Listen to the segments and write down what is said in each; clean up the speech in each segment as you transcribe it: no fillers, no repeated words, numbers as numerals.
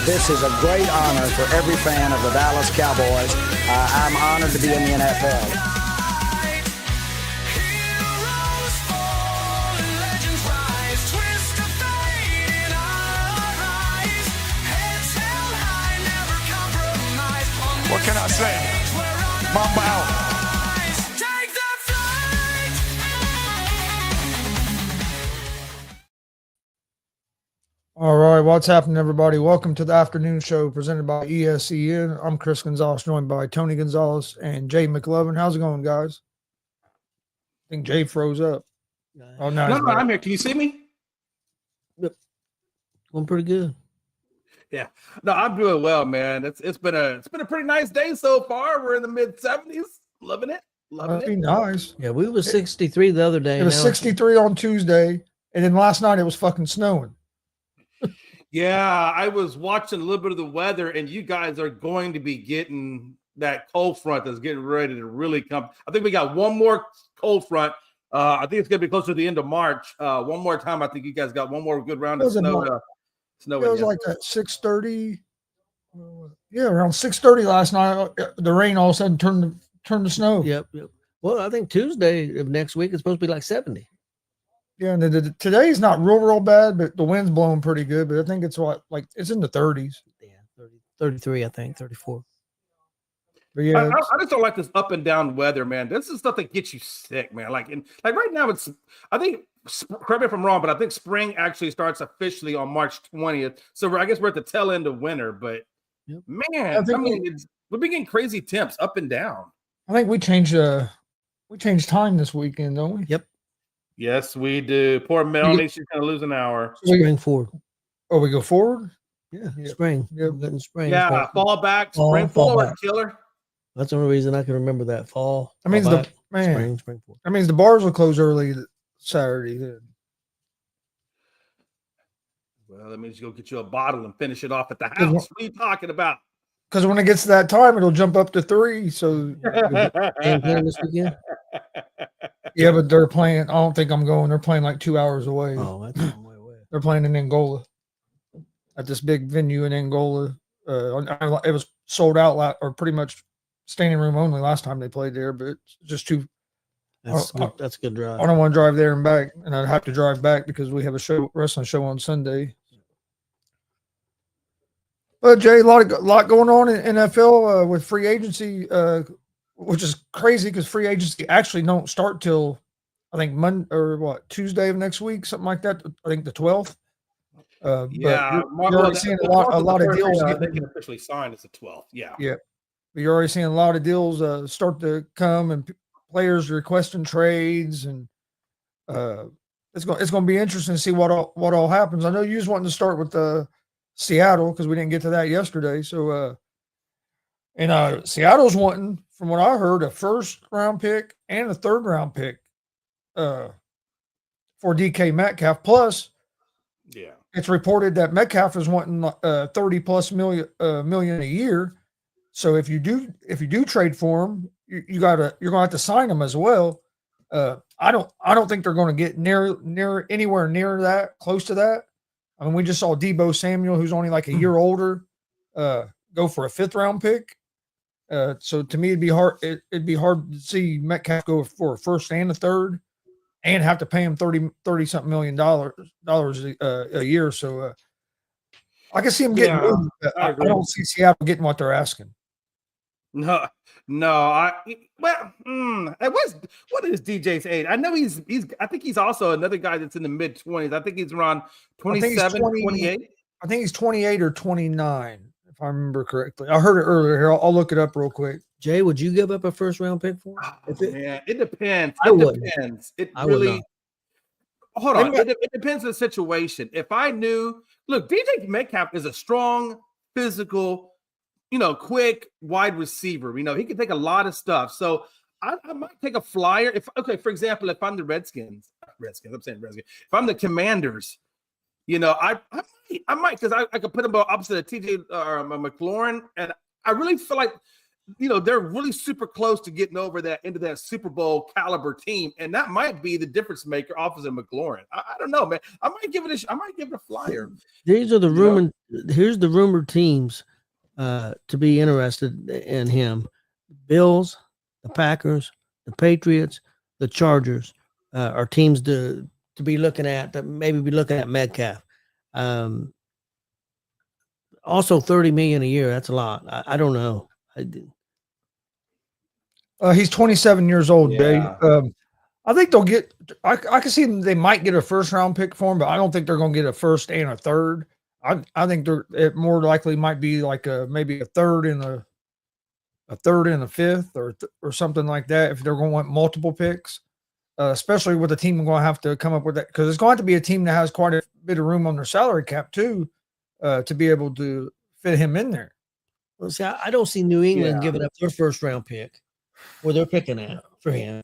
This is a great honor for every fan of the Dallas Cowboys. I'm honored to be in the NFL. What can I say? Mamba out. All right, what's happening, everybody? Welcome to the afternoon show presented by ESEN. I'm Chris Gonzalez, joined by Tony Gonzalez and Jay McLovin. How's it going, guys? I think Jay froze up. Oh, no, I'm here. Can you see me? Yep. Going pretty good. Yeah. No, I'm doing well, man. It's been a pretty nice day so far. We're in the mid-70s. Loving it. That'd be nice. Yeah, we was 63 the other day. It was 63 on Tuesday, and then last night it was fucking snowing. Yeah, I was watching a little bit of the weather, and you guys are going to be getting that cold front that's getting ready to really come. I think we got one more cold front. I think it's going to be closer to the end of March. One more time, I think you guys got one more good round of snow. It was like at 6:30. Yeah, around 6:30 last night. The rain all of a sudden turned to snow. Yep. Well, I think Tuesday of next week is supposed to be like 70. Yeah, and today's not real bad, but the wind's blowing pretty good. But I think it's it's in the 30s. Yeah, 30, 33, I think, 34. But yeah, I just don't like this up and down weather, man. This is stuff that gets you sick, man. Like right now, I think, correct me if I'm wrong, but I think spring actually starts officially on March 20th. So I guess we're at the tail end of winter. But man, we've been getting crazy temps up and down. I think we changed time this weekend, don't we? Yep. Yes, we do. Poor Melanie, she's gonna lose an hour. Spring forward. Oh, we go forward? Yeah. Spring. Yeah. Getting spring. Yeah, fall back, spring forward, killer. That's the only reason I can remember that fall. That means spring forward. That means the bars will close early Saturday then. Well, that means you go get you a bottle and finish it off at the house. What are you talking about? Because when it gets to that time, it'll jump up to 3. So this weekend? Yeah, but they're playing. I don't think I'm going. They're playing like 2 hours away. Oh, that's a long way away. They're playing in Angola at this big venue in Angola. It was sold out or pretty much standing room only last time they played there, but it's just too. That's a good drive. I don't want to drive there and back, and I'd have to drive back because we have a wrestling show on Sunday. But Jay, a lot going on in NFL with free agency, which is crazy because free agency actually don't start till I think Tuesday of next week, something like that. I think the 12th. Yeah, you're already seeing a lot of deals. They can officially sign as the 12th. Yeah. But you're already seeing a lot of deals start to come, and players requesting trades, and it's going to be interesting to see what all happens. I know you just wanting to start with Seattle because we didn't get to that yesterday. So, Seattle's wanting, from what I heard, a first-round pick and a third-round pick for DK Metcalf. Plus, it's reported that Metcalf is wanting $30+ million a year. So if you do trade for him, you're gonna have to sign him as well. I don't think they're going to get anywhere near that, close to that. I mean, we just saw Deebo Samuel, who's only like a year older, go for a 5th-round pick. So to me, it'd be hard to see Metcalf go for a first and a third, and have to pay him $30-something million a year. So I can see him getting moved. I don't see Seattle getting what they're asking. No. What is DJ's age? I know I think he's also another guy that's in the mid-20s. I think he's around 27, 28. I think he's 28 or 29, if I remember correctly. I heard it earlier here. I'll look it up real quick. Jay, would you give up a first-round pick for him? It depends. Depends. Hold on. It depends on the situation. If I knew, look, DJ Metcalf is a strong, physical, quick wide receiver. He can take a lot of stuff. So I might take a flyer. For example, if I'm the Redskins, if I'm the Commanders, I might, because I could put him opposite of TJ McLaurin, and I really feel like they're really super close to getting over into that Super Bowl caliber team, and that might be the difference maker off of McLaurin. I don't know, man. I might give it a flyer. These are the rumored. Here's the rumored teams to be interested in him: Bills, the Packers, the Patriots, the Chargers are teams to be looking at. That maybe be looking at Metcalf. Also, $30 million a year. That's a lot. I don't know. He's 27 years old, Yeah. Dave. I think they'll get. I can see they might get a first round pick for him, but I don't think they're going to get a first and a third. I think it more likely might be like maybe a third and a fifth or something like that if they're going to want multiple picks. Especially with the team going to have to come up with that, because it's going to be a team that has quite a bit of room on their salary cap too, to be able to fit him in there. Well, see, I don't see New England giving up their first round pick where they're picking at for him.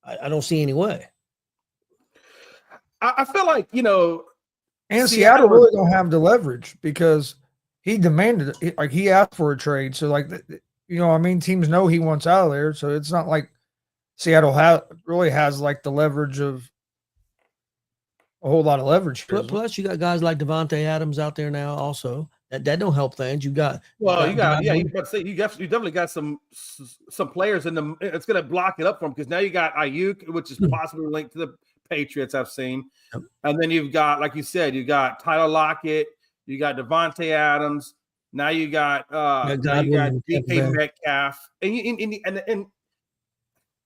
I don't see any way. I feel like, and Seattle really don't have the leverage because he demanded it. Like he asked for a trade. So teams know he wants out of there. So it's not like Seattle really has like the leverage of a whole lot of leverage. Plus, you got guys like Devontae Adams out there now also. That don't help things. You definitely got some players in them. It's going to block it up for them because now you got Ayuk, which is possibly linked to the Patriots I've seen. Yep. And then you've got, like you said, you got Tyler Lockett, you got Devontae Adams. Now you got DK Metcalf, and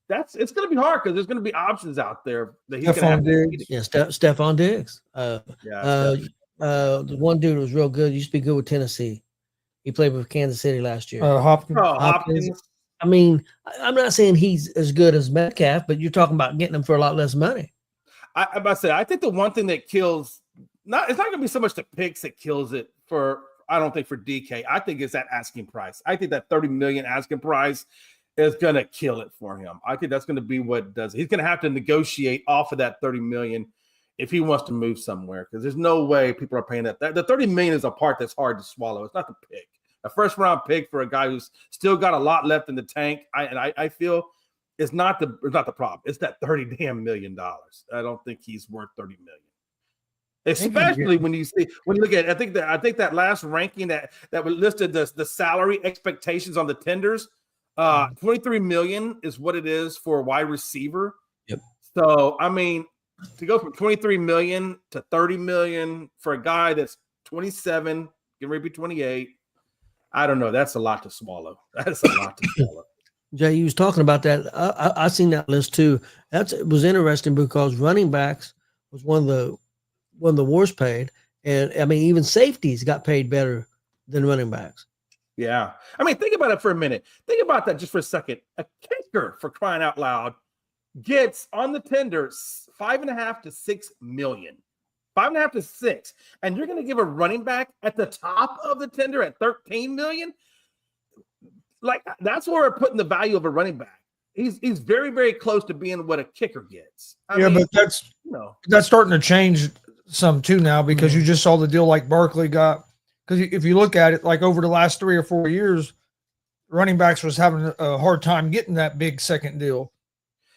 it's going to be hard because there's going to be options out there that he's going to have. Yeah, Stephon Diggs. The one dude was real good. He used to be good with Tennessee. He played with Kansas City last year. Hopkins. I mean, I'm not saying he's as good as Metcalf, but you're talking about getting him for a lot less money. I think the one thing that kills it's not going to be so much the picks that kills it for DK. I think it's that asking price. I think that $30 million asking price is going to kill it for him. I think that's going to be what does it. He's going to have to negotiate off of that $30 million if he wants to move somewhere, because there's no way people are paying that. The $30 million is a part that's hard to swallow. It's not the pick. A first round pick for a guy who's still got a lot left in the tank. I feel it's not the problem. It's that $30 million. I don't think he's worth $30 million. Especially when you look at it. I think that last ranking that listed the salary expectations on the tenders, $23 million is what it is for a wide receiver. Yep. So I mean, to go from $23 million to $30 million for a guy that's 27, getting ready to be 28, I don't know. That's a lot to swallow. That's a lot to swallow. Jay, you was talking about that. I seen that list too. It was interesting because running backs was one of the worst paid, and I mean even safeties got paid better than running backs. Yeah, I mean think about it for a minute. Think about that just for a second. A kicker, for crying out loud, gets on the tender $5.5 to $6 million. 5.5 to 6, and you're going to give a running back at the top of the tender at $13 million. Like that's where we're putting the value of a running back. He's very, very close to being what a kicker gets. I mean, but that's starting to change some too now because you just saw the deal like Barkley got. Because if you look at it, like over the last 3 or 4 years, running backs was having a hard time getting that big second deal.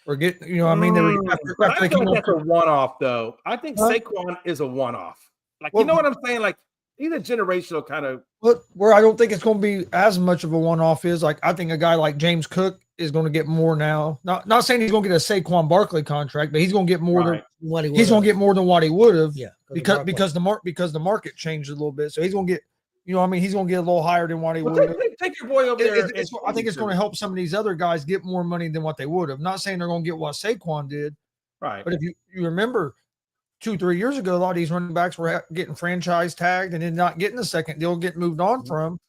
Or get, they were, I think that's a one-off, though. I think Saquon is a one-off. Like, you know what I'm saying? Like, he's a generational kind of. Where I don't think it's going to be as much of a one-off is like I think a guy like James Cook is going to get more now. Not saying he's going to get a Saquon Barkley contract, but he's going to get more than what he would have. Yeah, because the market changed a little bit, so he's going to get. He's going to get a little higher than what he would have. Take your boy over there. I think it's going to help some of these other guys get more money than what they would have. Not saying they're going to get what Saquon did. Right. But if you remember 2-3 years ago, a lot of these running backs were getting franchise tagged and then not getting a second deal, getting moved on from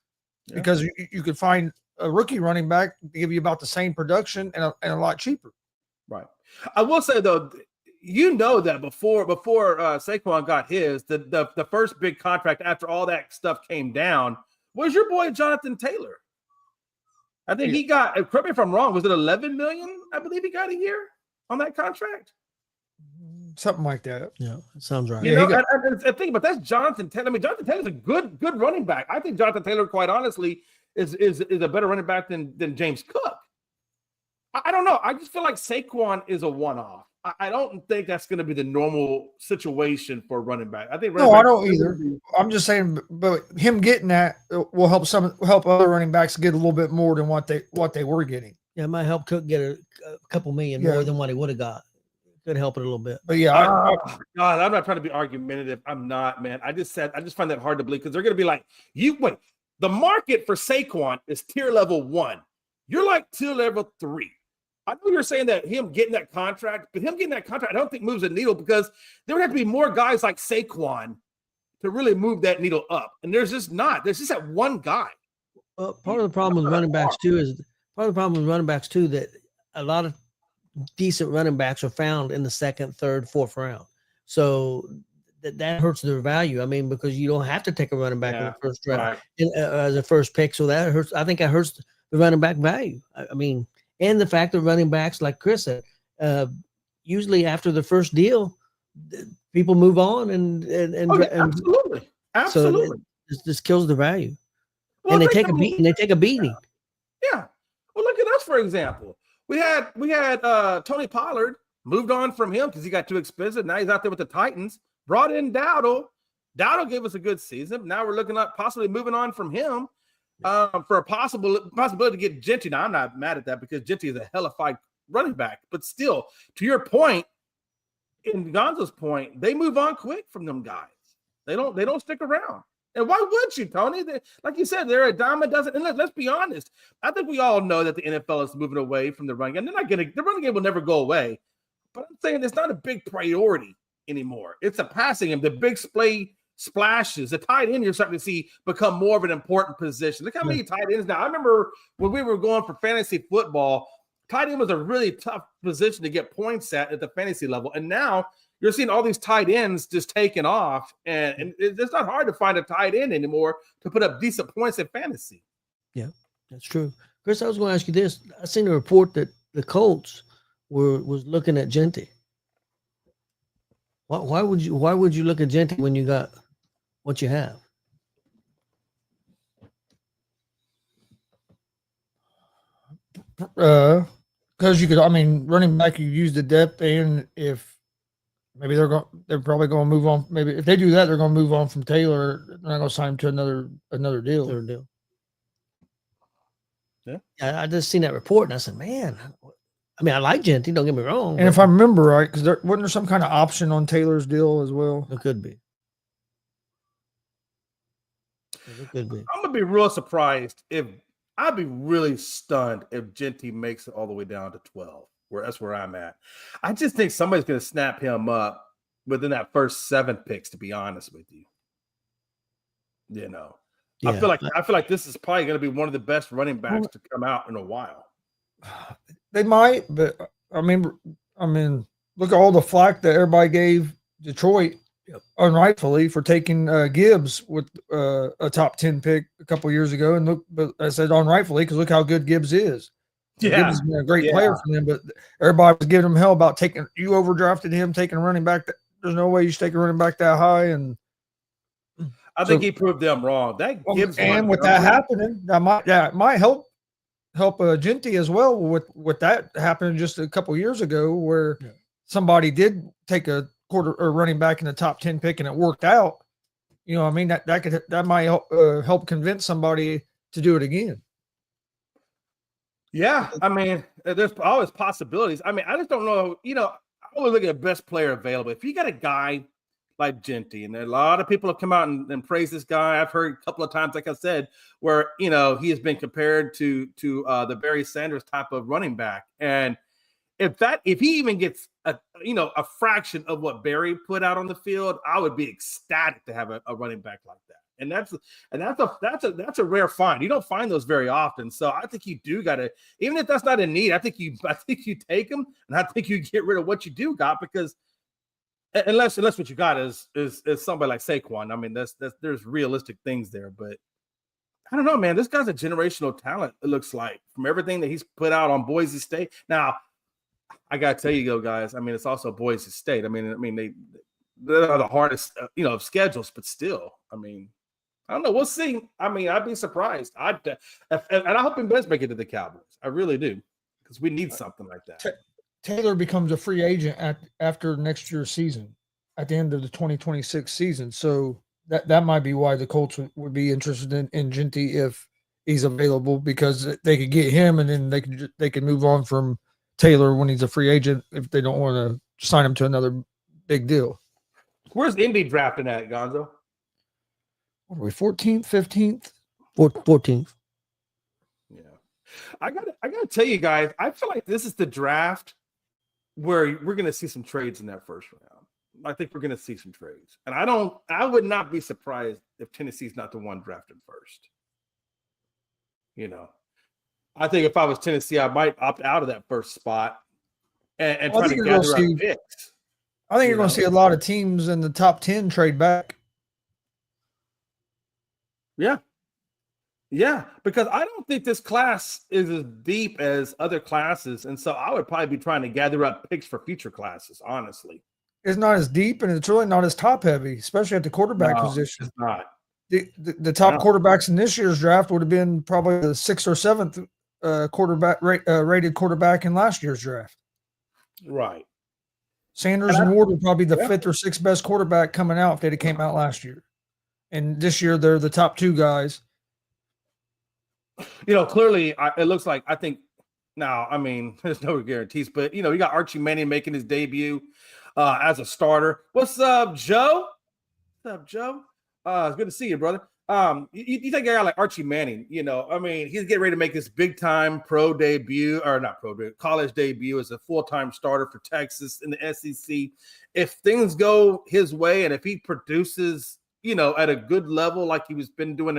because you could find a rookie running back to give you about the same production and a lot cheaper. Right. I will say, though, that before Saquon got his, the first big contract after all that stuff came down was your boy Jonathan Taylor. I think he got, correct me if I'm wrong, was it $11 million? I believe he got a year on that contract. Something like that. Yeah, sounds right. I think, but that's Jonathan Taylor. I mean, Jonathan Taylor's a good running back. I think Jonathan Taylor, quite honestly, is a better running back than James Cook. I don't know. I just feel like Saquon is a one-off. I don't think that's going to be the normal situation for a running back. I think. No, I don't either. I'm just saying, but him getting that will help other running backs get a little bit more than what they were getting. Yeah, it might help Cook get a couple million more than what he would have got. Could help it a little bit. But yeah, God, I'm not trying to be argumentative. I'm not, man. I just find that hard to believe because they're going to be like, the market for Saquon is tier level 1. You're like tier level 3. I know you're saying that him getting that contract, but him getting that contract, I don't think moves the needle because there would have to be more guys like Saquon to really move that needle up. And there's just not. There's just that one guy. Well, part of the problem with running backs too that a lot of decent running backs are found in the 2nd, 3rd, 4th round. So that hurts their value. I mean, because you don't have to take a running back in the 1st round as a first pick. So that hurts. I think that hurts the running back value. I mean, and the fact that running backs, like Chris said, usually after the first deal, people move on and absolutely. So this kills the value, and they take a beating. Yeah. Well, look at us for example. We had Tony Pollard, moved on from him because he got too expensive. Now he's out there with the Titans. Brought in Dowdle. Dowdle gave us a good season. Now we're looking at possibly moving on from him. For a possibility to get Gentry. Now, I'm not mad at that because Gentry is a hellified running back. But still, to your point, in Gonzo's point, they move on quick from them guys. They don't stick around. And why would you, Tony? Like you said, they're a dime a dozen. And let's be honest. I think we all know that the NFL is moving away from the running game. The running game will never go away. But I'm saying it's not a big priority anymore. It's a passing game. The big splashes, the tight end you're starting to see become more of an important position. Look how many tight ends now. I remember when we were going for fantasy football, tight end was a really tough position to get points at the fantasy level. And now you're seeing all these tight ends just taking off. And it's not hard to find a tight end anymore to put up decent points in fantasy. Yeah, that's true. Chris, I was going to ask you this. I seen a report that the Colts was looking at Gentry. Why would you look at Gentry when you got what you have? Because you could, running back, you use the depth, and if maybe they're probably going to move on. Maybe if they do that, they're going to move on from Taylor. They're not going to sign him to another deal. Third deal. Yeah, I just seen that report, and I said, man. I like Gentry, don't get me wrong. And if I remember right, because wasn't there some kind of option on Taylor's deal as well? It could be. I'm gonna be real surprised I'd be really stunned if Gentry makes it all the way down to 12. That's where I'm at. I just think somebody's gonna snap him up within that first 7 picks. To be honest with you, yeah. I feel like this is probably gonna be one of the best running backs to come out in a while. They might, but look at all the flack that everybody gave Detroit unrightfully for taking Gibbs with a top 10 pick a couple years ago. And but I said unrightfully because look how good Gibbs is. Yeah. Gibbs has been a great player for them, but everybody was giving him hell about you overdrafted him, taking a running back. There's no way you should take a running back that high. And I think he proved them wrong. That Gibbs and with that happening, that might help Gentry as well with that happening just a couple years ago where somebody did take a running back in the top 10 pick and it worked out. That might help convince somebody to do it again. Yeah, there's always possibilities. I just don't know. I always look at best player available. If you got a guy like Gentry, and a lot of people have come out and praised this guy. I've heard a couple of times, like I said, where he has been compared to the Barry Sanders type of running back. And if he even gets a fraction of what Barry put out on the field, I would be ecstatic to have a running back like that. And that's a rare find. You don't find those very often. So I think you do got to, even if that's not a need, I think you take them, and I think you get rid of what you do got, because unless what you got is somebody like Saquon. There's realistic things there, but I don't know, man. This guy's a generational talent. It looks like, from everything that he's put out on Boise State. Now, I gotta tell you, guys. It's also Boise State. They're the hardest, of schedules, but still, I don't know. We'll see. I mean, I'd be surprised. And I hope him does make it to the Cowboys. I really do, because we need something like that. Taylor becomes a free agent after next year's season, at the end of the 2026 season. So that might be why the Colts would be interested in Jeanty if he's available, because they could get him and then they could move on from Taylor when he's a free agent if they don't want to sign him to another big deal. Where's Indy drafting at, Gonzo? What are we, 14th, 15th? 14th. Yeah. I gotta tell you guys, I feel like this is the draft where we're gonna see some trades in that first round. I think we're gonna see some trades. And I would not be surprised if Tennessee's not the one drafted first. You know, I think if I was Tennessee, I might opt out of that first spot and try to gather up picks. I think you're going to see a lot of teams in the top 10 trade back. Yeah. Yeah, because I don't think this class is as deep as other classes. And so I would probably be trying to gather up picks for future classes, honestly. It's not as deep, and it's really not as top heavy, especially at the quarterback position. It's not. The top quarterbacks in this year's draft would have been probably the 6th or 7th quarterback rated quarterback in last year's draft. Right. Sanders and Ward were probably the 5th or 6th best quarterback coming out if they'd have came out last year. And this year they're the top 2 guys. You know, clearly it looks like, I think now, I mean, there's no guarantees, but you know, you got Archie Manning making his debut as a starter. What's up, Joe? What's up, Joe? It's good to see you, brother. You think a guy like Archie Manning, you know, I mean, he's getting ready to make his big time college debut as a full-time starter for Texas in the SEC. If things go his way and if he produces, you know, at a good level like he was been doing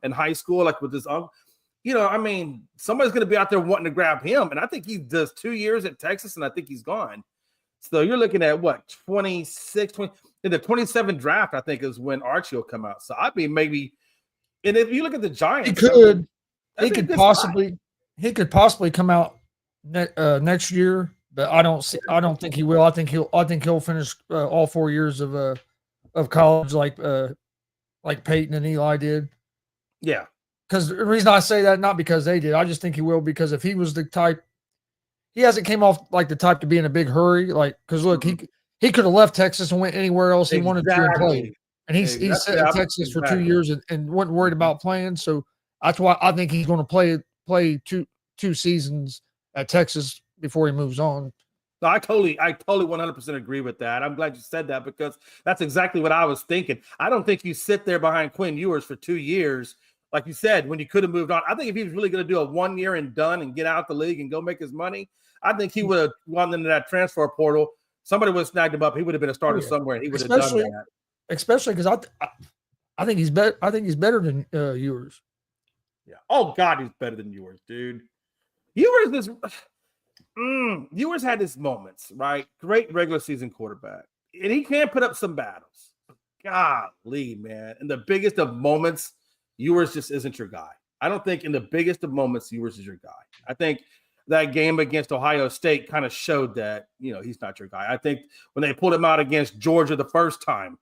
in high school, like with his uncle, you know, I mean, somebody's going to be out there wanting to grab him. And I think he does 2 years at Texas, and I think he's gone. So you're looking at what, 26, 20 in the 27 draft, I think is when Archie will come out. So I'd be maybe, and if you look at the Giants, he could possibly come out next year, but I don't think he will. I think he'll finish all 4 years of college like Peyton and Eli did. Yeah. Because the reason I say that, not because they did, I just think he will, because if he was the type, he hasn't came off like the type to be in a big hurry. Like, because look, he could have left Texas and went anywhere else he wanted to and play. And he's sat in Texas for 2 years and wasn't worried about playing. So that's why I think he's going to play two seasons at Texas before he moves on. No, I totally 100% agree with that. I'm glad you said that, because that's exactly what I was thinking. I don't think you sit there behind Quinn Ewers for 2 years, like you said, when you could have moved on. I think if he was really going to do a 1 year and done and get out the league and go make his money, I think he would have gone into that transfer portal. Somebody would have snagged him up. He would have been a starter somewhere, and he would have done that. Especially because I think he's better. I think he's better than Ewers. Yeah. Oh God, he's better than Ewers, dude. Ewers had his moments, right? Great regular season quarterback, and he can put up some battles. Golly, man! In the biggest of moments, Ewers just isn't your guy. I don't think in the biggest of moments, Ewers is your guy. I think that game against Ohio State kind of showed that, you know, he's not your guy. I think when they pulled him out against Georgia the first time,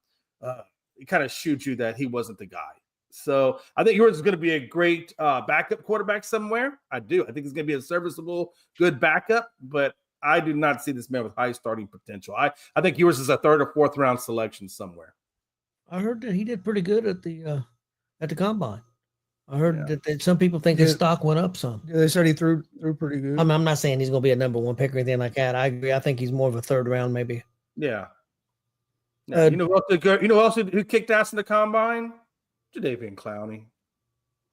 it kind of shoots you that he wasn't the guy. So I think Ewers is going to be a great backup quarterback somewhere. I do. I think he's going to be a serviceable, good backup, but I do not see this man with high starting potential. I think Ewers is a 3rd or 4th round selection somewhere. I heard that he did pretty good at the combine. I heard that some people think his stock went up some. Yeah, they said he threw pretty good. I'm not saying he's going to be a number 1 pick or anything like that. I agree. I think he's more of a 3rd round, maybe. Yeah. You know who else who kicked ass in the combine? Jadeveon Clowney.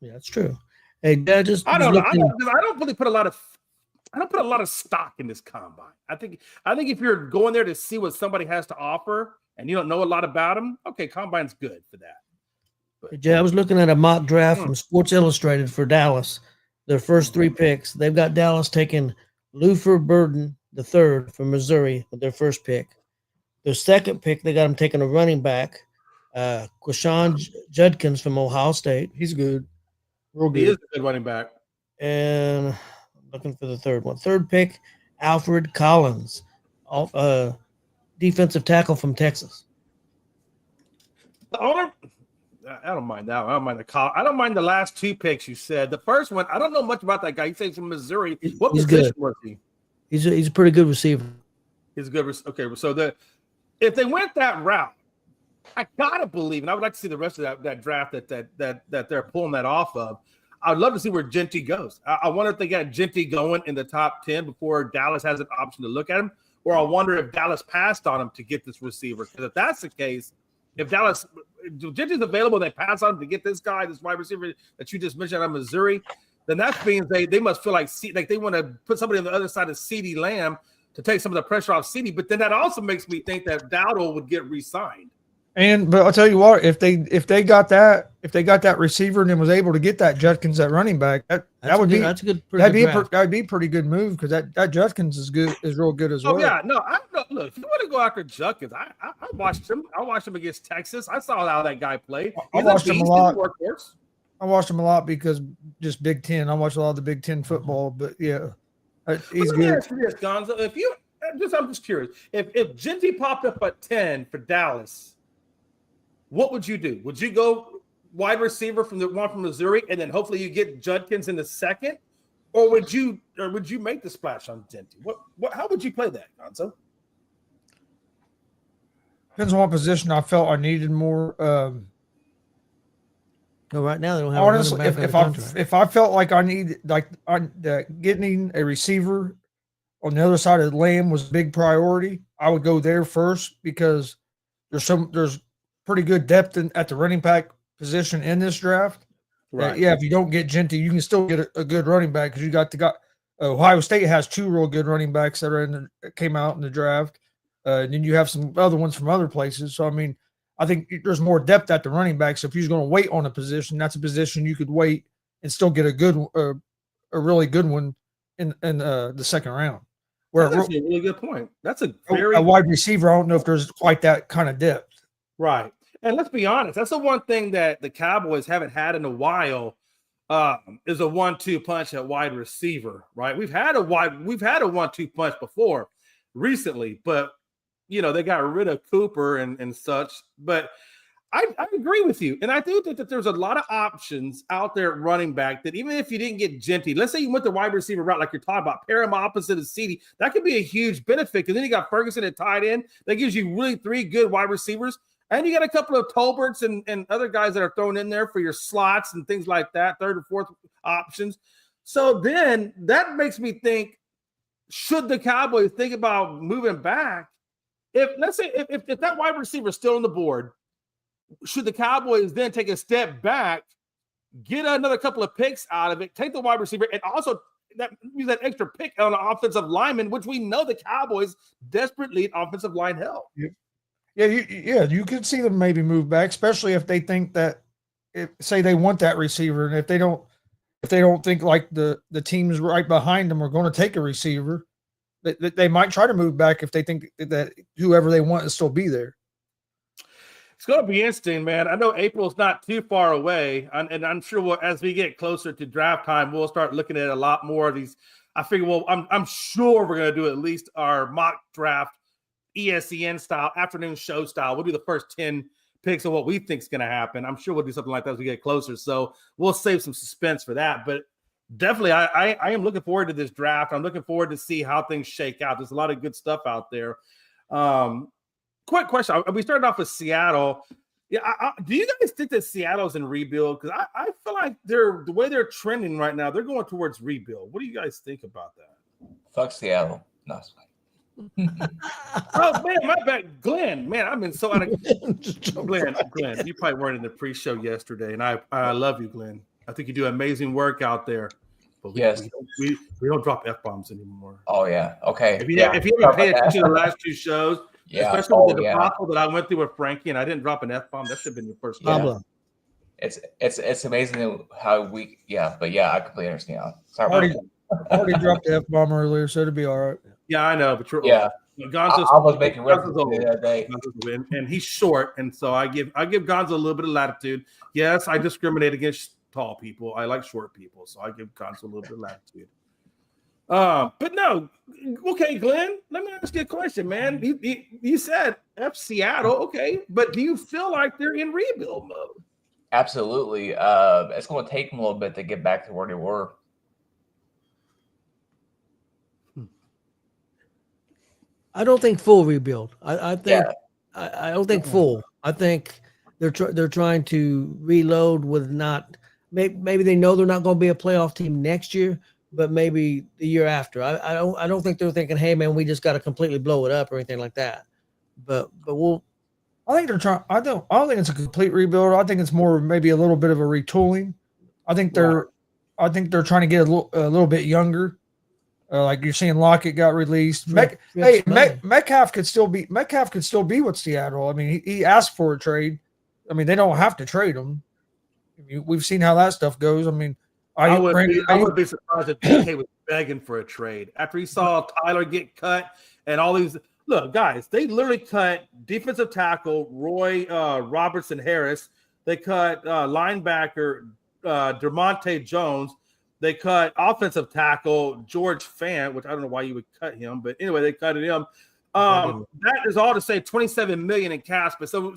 Yeah, that's true. Hey, Dad, I don't know. I don't really put a lot of stock in this combine. I think if you're going there to see what somebody has to offer and you don't know a lot about them, okay, combine's good for that. But, I was looking at a mock draft from Sports Illustrated for Dallas. Their first 3 picks, they've got Dallas taking Lufer Burden the 3rd from Missouri with their first pick. Their second pick, they got him taking a running back, Quashon Judkins from Ohio State. He's good. Real good. He is a good running back. And I'm looking for the 3rd one. 3rd pick, Alfred Collins, defensive tackle from Texas. The I don't mind that one. I don't mind the call. I don't mind the last 2 picks you said. The first one, I don't know much about that guy. You say he's from Missouri. What he's position good. was he? He's a pretty good receiver. He's good. Okay, so if they went that route, I gotta believe, and I would like to see the rest of that draft that they're pulling that off of. I'd love to see where Genty goes. I wonder if they got Genty going in the top 10 before Dallas has an option to look at him, or I wonder if Dallas passed on him to get this receiver. Because if that's the case, if Genty's available, they pass on him to get this guy, this wide receiver that you just mentioned out of Missouri, then that means they must feel like they want to put somebody on the other side of CeeDee Lamb to take some of the pressure off CeeDee. But then that also makes me think that Dowdle would get re-signed. But I'll tell you what, if they got that receiver and then was able to get that Judkins at running back, that'd be a pretty good move, because that Judkins is real good as well. Oh yeah, no, look, if you want to go after Judkins, I watched him. I watched him against Texas. I saw how that guy played. I watched him a lot. I watched him a lot because just Big Ten. I watched a lot of the Big Ten football, but yeah, he's good. Ask you this, Gonzo. I'm just curious, if Genty popped up at 10 for Dallas, what would you do? Would you go wide receiver from the one from Missouri, and then hopefully you get Judkins in the second, or would you make the splash on Genty? How would you play that, Gonzo? Depends on what position I felt I needed more. No, right now they don't have honestly, a running back if I felt like I need getting a receiver on the other side of the Lamb was a big priority, I would go there first, because there's pretty good depth at the running back position in this draft. Right. If you don't get Genty, you can still get a good running back, because you got Ohio State has 2 real good running backs that came out in the draft. And then you have some other ones from other places. So, I mean, I think there's more depth at the running back. So if you're going to wait on a position, that's a position you could wait and still get a really good one in the second round. That's actually a really good point. That's a wide receiver. I don't know if there's quite that kind of depth. Right. And let's be honest, that's the one thing that the Cowboys haven't had in a while, is a 1-2 punch at wide receiver, right? We've had a 1-2 punch before recently, but they got rid of Cooper and such. But I agree with you. And I do think that there's a lot of options out there at running back that even if you didn't get Genty, let's say you went the wide receiver route like you're talking about, pair him opposite of CeeDee, that could be a huge benefit, because then you got Ferguson at tight end. That gives you really 3 good wide receivers. And you got a couple of Tolberts and other guys that are thrown in there for your slots and things like that, 3rd or 4th options. So then that makes me think, should the Cowboys think about moving back? Let's say if that wide receiver is still on the board, should the Cowboys then take a step back, get another couple of picks out of it, take the wide receiver, and also use that extra pick on an offensive lineman, which we know the Cowboys desperately need offensive line help. Yep. You could see them maybe move back, especially if they think that, say they want that receiver, and if they don't think like the teams right behind them are going to take a receiver, they might try to move back if they think that whoever they want is still be there. It's going to be interesting, man. I know April's not too far away, and I'm sure as we get closer to draft time, we'll start looking at a lot more of these. I figure, I'm sure we're going to do at least our mock draft ESPN style, afternoon show style. We'll do the first 10 picks of what we think is going to happen. I'm sure we'll do something like that as we get closer. So we'll save some suspense for that. But definitely, I am looking forward to this draft. I'm looking forward to see how things shake out. There's a lot of good stuff out there. Quick question. We started off with Seattle. Yeah, do you guys think that Seattle's in rebuild? Because I feel like the way they're trending right now, they're going towards rebuild. What do you guys think about that? Fuck Seattle. No, it's fine. Oh man, my bad, Glenn. Man, I've been so out of Glenn. You probably weren't in the pre-show yesterday, and I love you, Glenn. I think you do amazing work out there. But we don't drop F-bombs anymore. Oh yeah, okay. If you haven't paid attention to the last 2 shows, especially with the debacle that I went through with Frankie, and I didn't drop an F-bomb, that should have been your first problem. It's amazing how we but I completely understand. Sorry. Already dropped the F-bomb earlier, so it'll be all right. Yeah, I know, but I was making reference to the other day, and he's short, and so I give Gonzo a little bit of latitude. Yes, I discriminate against tall people. I like short people, so I give Gonzo a little bit of latitude. But no, okay, Glenn. Let me ask you a question, man. You said Seattle, okay, but do you feel like they're in rebuild mode? Absolutely. It's going to take them a little bit to get back to where they were. I don't think full rebuild. I think Yeah. I don't think full. I think they're trying to reload with not maybe they know they're not going to be a playoff team next year, but maybe the year after. I don't think they're thinking, hey man, we just got to completely blow it up or anything like that. But we'll. I think they're trying. I don't think it's a complete rebuild. I think it's more maybe a little bit of a retooling. I think they're trying to get a little bit younger. Like you're seeing, Lockett got released. Metcalf could still be with Seattle. I mean, he asked for a trade. I mean, they don't have to trade him. I mean, we've seen how that stuff goes. I mean, I would be surprised if DK was begging for a trade after he saw Tyler get cut and all these. Look, guys, they literally cut defensive tackle Roy Robertson Harris. They cut linebacker DeMonte Jones. They cut offensive tackle George Fant, which I don't know why you would cut him, but anyway, they cut him. That is all to say $27 million in cap space. So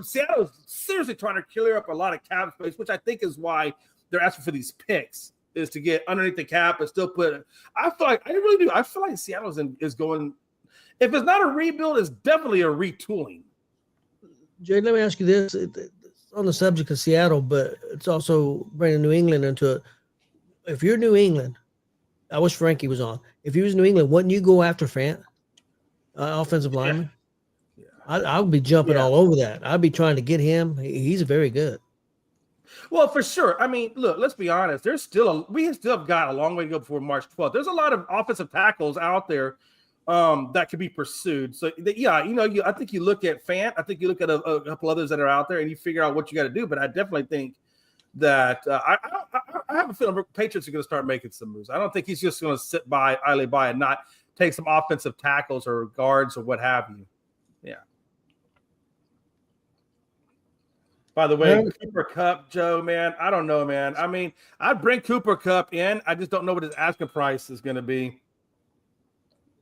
Seattle's seriously trying to clear up a lot of cap space, which I think is why they're asking for these picks, is to get underneath the cap and still put. I feel like I really do. I feel like Seattle is going. If it's not a rebuild, it's definitely a retooling. Jay, let me ask you this: it's on the subject of Seattle, but it's also bringing New England into it. If you're New England, I wish Frankie was on. If he was New England, wouldn't you go after Fant, offensive lineman? Yeah. I would be jumping all over that. I'd be trying to get him. He's very good. Well, for sure. I mean, look, let's be honest. We still have got a long way to go before March 12th. There's a lot of offensive tackles out there that could be pursued. So, I think you look at Fant. I think you look at a couple others that are out there, and you figure out what you got to do. But I definitely think that I have a feeling Patriots are going to start making some moves. I don't think he's just going to sit idly by and not take some offensive tackles or guards or what have you. Yeah. By the way, Cooper Kupp, Joe, man, I don't know, man. I mean, I'd bring Cooper Kupp in. I just don't know what his asking price is going to be.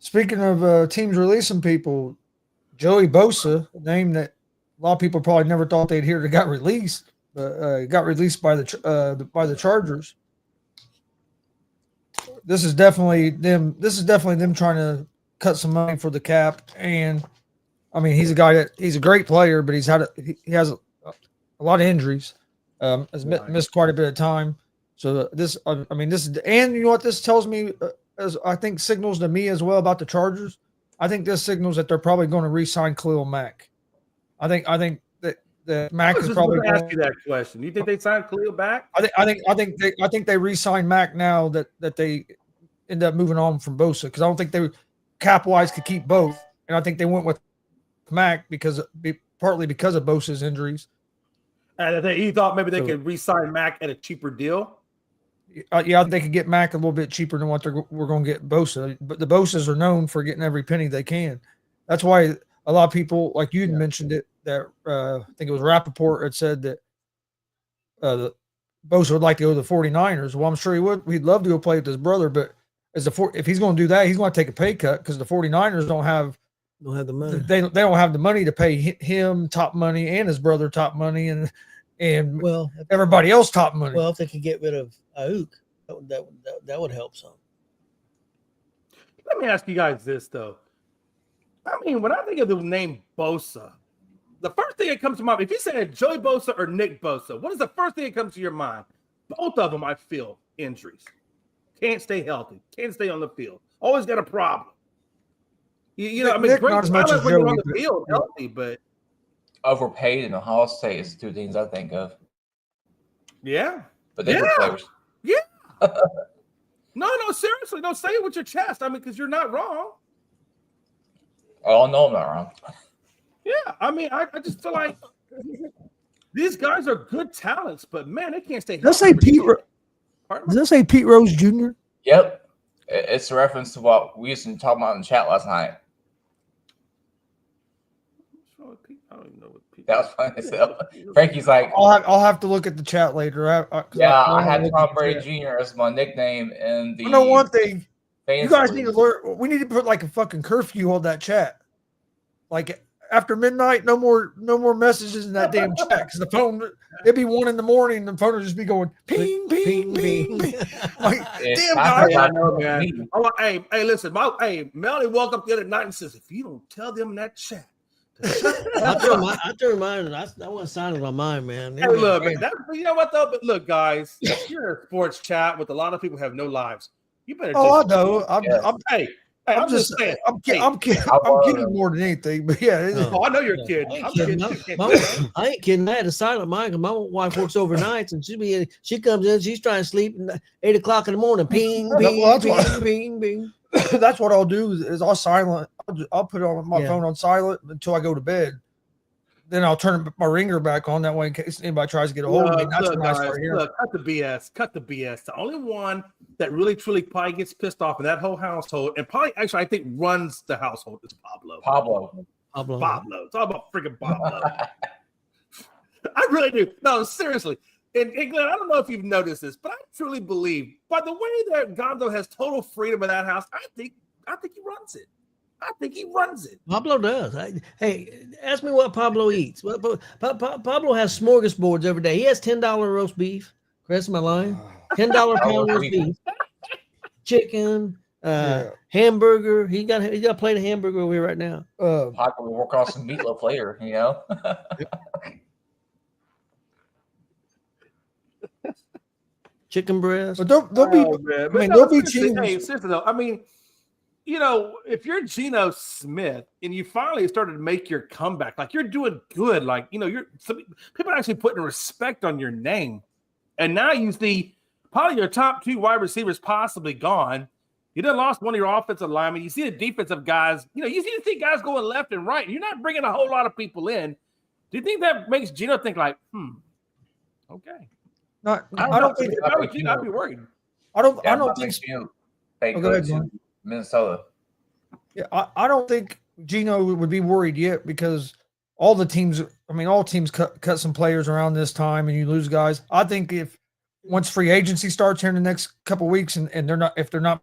Speaking of teams releasing people, Joey Bosa, a name that a lot of people probably never thought they'd hear that got released. Got released by the Chargers. This is definitely them. This is definitely them trying to cut some money for the cap. And I mean, he's a great player, but he has a lot of injuries. Has missed quite a bit of time. So this is, and you know what this tells me, as I think signals to me as well about the Chargers. I think this signals that they're probably going to re-sign Khalil Mack. I think that Mack is probably going to ask you that question. You think they signed Khalil back? I think they re-signed Mack now that they end up moving on from Bosa, because I don't think they cap-wise could keep both, and I think they went with Mack partly because of Bosa's injuries. And he thought maybe they could re-sign Mack at a cheaper deal. Yeah, they could get Mack a little bit cheaper than what we're going to get Bosa, but the Bosas are known for getting every penny they can. That's why a lot of people, like you mentioned it, that I think it was Rappaport had said that Bosa would like to go to the 49ers. Well, I'm sure he would. He'd love to go play with his brother, but if he's going to do that, he's going to take a pay cut, because the 49ers don't have the money. They don't have the money to pay him top money and his brother top money and everybody else top money. Well, if they could get rid of Ayuk, that would help some. Let me ask you guys this, though. I mean, when I think of the name Bosa, the first thing that comes to mind, if you say Joey Bosa or Nick Bosa, what is the first thing that comes to your mind? Both of them, I feel, injuries. Can't stay healthy. Can't stay on the field. Always got a problem. Great talent when you're on the field, healthy, but overpaid in Ohio State is two things I think of. Yeah. But they're good players. Yeah. No, seriously. No, say it with your chest. I mean, because you're not wrong. Oh, no, I'm not wrong. Yeah. I mean, I just feel like these guys are good talents, but man, they can't stay healthy. Does that say Pete Rose Jr.? Yep. It's a reference to what we used to talk about in the chat last night. I don't even know what Pete. That was funny. So Frankie's like, I'll have to look at the chat later. I had Tom Brady Jr. as my nickname in the. I know one thing. You guys league. need to learn. We need to put like a fucking curfew on that chat. Like after midnight, no more messages in that damn chat because the phone it'd be 1 a.m. The phone would just be going ping ping ping. Ping. Like, damn guys, I know, man. Oh, hey, listen, Melanie woke up the other night and says, if you don't tell them in that chat. I turn mine and I want to sign in my mind, man. Hey, look, man, you know what though? But look, guys, if you're in a sports chat with a lot of people who have no lives, you better. I know. I'm just saying. I'm kidding more than anything, but yeah. I know you're kidding. I ain't kidding. I had a silent mind because my wife works overnights and she comes in, she's trying to sleep at 8 o'clock in the morning. Ping, ping, ping, ping. That's what I'll do is I'll put it on my phone on silent until I go to bed. Then I'll turn my ringer back on that way in case anybody tries to get a hold of me. That's when I start hearing. Look, cut the BS. Cut the BS. The only one that really truly probably gets pissed off in that whole household, and probably actually I think runs the household, is Pablo. Pablo. It's all about freaking Pablo. I really do. No, seriously. And Glenn, I don't know if you've noticed this, but I truly believe by the way that Gonzo has total freedom in that house, I think he runs it. I think he runs it. Pablo does. Hey, ask me what Pablo eats. Pablo has smorgasbords every day. He has $10 roast beef. Chris, am I lying? $10 pound roast beef, chicken, hamburger. He got a plate of hamburger over here right now. Pablo will work off some meatloaf later, you know. Chicken breast. But there'll be teams. Hey, seriously though, I mean, you know, if you're Geno Smith and you finally started to make your comeback, like you're doing good, like, you know, people are actually putting respect on your name. And now you see probably your top 2 wide receivers possibly gone. You done lost one of your offensive linemen. You see the defensive guys, you know, you see guys going left and right. You're not bringing a whole lot of people in. Do you think that makes Geno think like, okay. I don't think I'd be worried. I don't think Minnesota. Yeah, I don't think Geno would be worried yet because all teams cut some players around this time and you lose guys. I think if once free agency starts here in the next couple of weeks and if they're not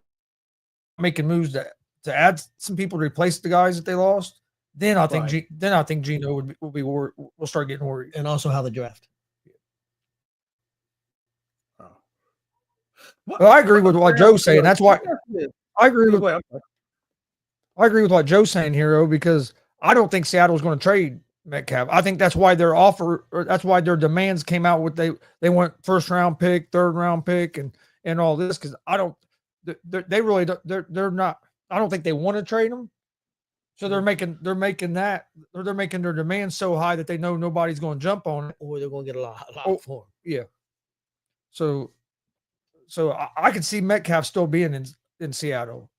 making moves to add some people to replace the guys that they lost, then I think Geno will be worried. We'll start getting worried. And also how the draft. Well, I agree with what Joe's saying. That's why I agree with what Joe's saying here, because I don't think Seattle's going to trade Metcalf. I think that's why their demands came out with they want 1st round pick, 3rd round pick, and all this because they're not. I don't think they want to trade them, so they're making their demands so high that they know nobody's going to jump on it, or they're going to get a lot for them. Yeah. So I could see Metcalf still being in Seattle.